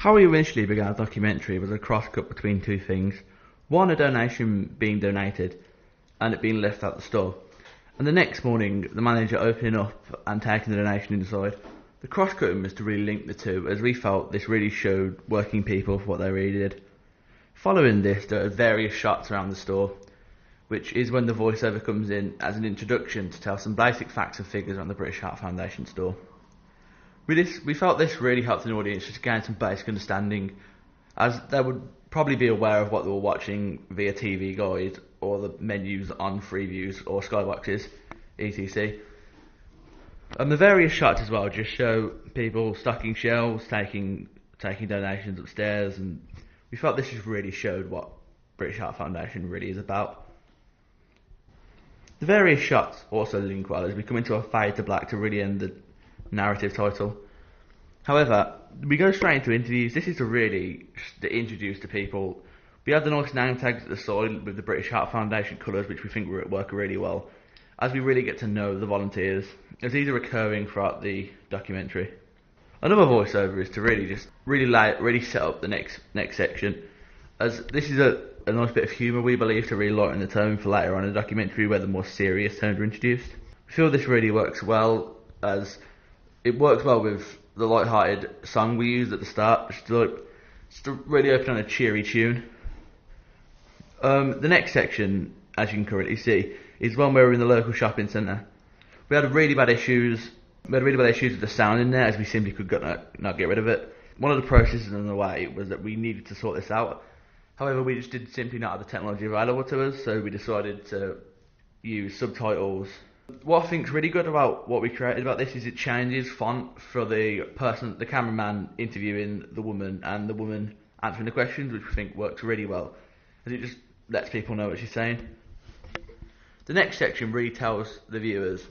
How we initially began a documentary was a cross-cut between two things. One, a donation being donated and it being left at the store. And the next morning, the manager opening up and taking the donation inside. The cross-cutting was to really link the two, as we felt this really showed working people for what they really did. Following this, there are various shots around the store, which is when the voiceover comes in as an introduction to tell some basic facts and figures around the British Heart Foundation store. We felt this really helped an audience just to gain some basic understanding, as they would probably be aware of what they were watching via TV Guide or the menus on Freeviews or Skyboxes, etc. And the various shots as well just show people stocking shelves, taking donations upstairs, and we felt this just really showed what British Heart Foundation really is about. The various shots also link well as we come into a fade to black to really end the narrative title. However, we go straight into interviews. This is to introduce to people. We have the nice name tags at the side with the British Heart Foundation colours, which we think work really well, as we really get to know the volunteers, as these are recurring throughout the documentary. Another voiceover is to really set up the next section, as this is a nice bit of humour, we believe, to really lighten the tone for later on in the documentary where the more serious tones are introduced. We feel this really works well, as it works well with the light-hearted song we use at the start, just to really open on a cheery tune. The next section, as you can currently see, is when we were in the local shopping centre. We had really bad issues with the sound in there, as we simply could not get rid of it. One of the processes in the way was that we needed to sort this out. However, we just did simply not have the technology available to us, so we decided to use subtitles. What I think is really good about what we created about this is it changes font for the cameraman interviewing the woman and the woman answering the questions, which we think works really well, as it just lets people know what she's saying. The next section really tells the viewers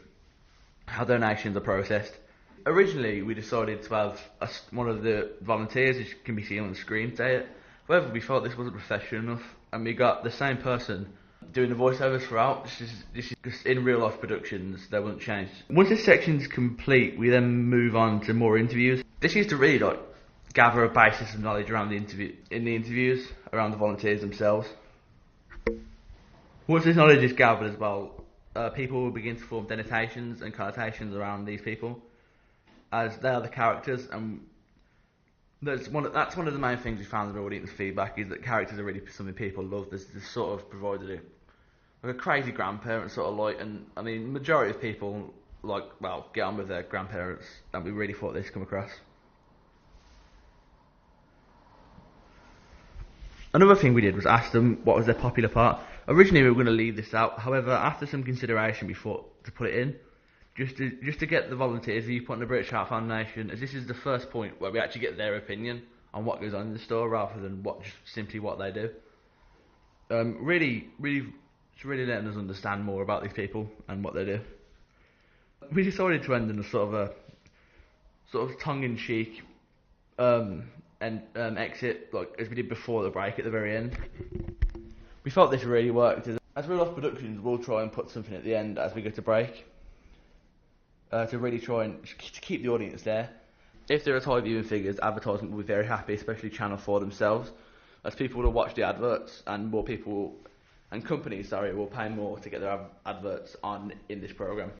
how donations are processed. Originally, we decided to have one of the volunteers, which can be seen on the screen, say it. However, we felt this wasn't professional enough, and we got the same person doing the voiceovers throughout. This is just in real life productions, they won't change. Once this section's complete, we then move on to more interviews. This is to really gather a basis of knowledge around the interviews, around the volunteers themselves. Once this knowledge is gathered as well, people will begin to form denotations and connotations around these people, as they are the characters, and that's one of the main things we found in the audience feedback, is that characters are really something people love. This sort of provided a crazy grandparent sort of light, and I mean, majority of people get on with their grandparents, and we really thought this come across. Another thing we did was ask them what was their popular part. Originally we were going to leave this out, however, after some consideration we thought to put it in, just to get the volunteers' viewpoint on the British Heart Foundation, as this is the first point where we actually get their opinion on what goes on in the store, rather than simply what they do. Really letting us understand more about these people and what they do. We decided to end in a sort of tongue-in-cheek exit, as we did before the break at the very end. We felt this really worked. As Real Life Productions, we'll try and put something at the end as we go to break, to really try and to keep the audience there. If there are high viewing figures, advertisement will be very happy, especially Channel 4 themselves, as people will watch the adverts, and more people and companies will pay more to get their adverts on in this programme.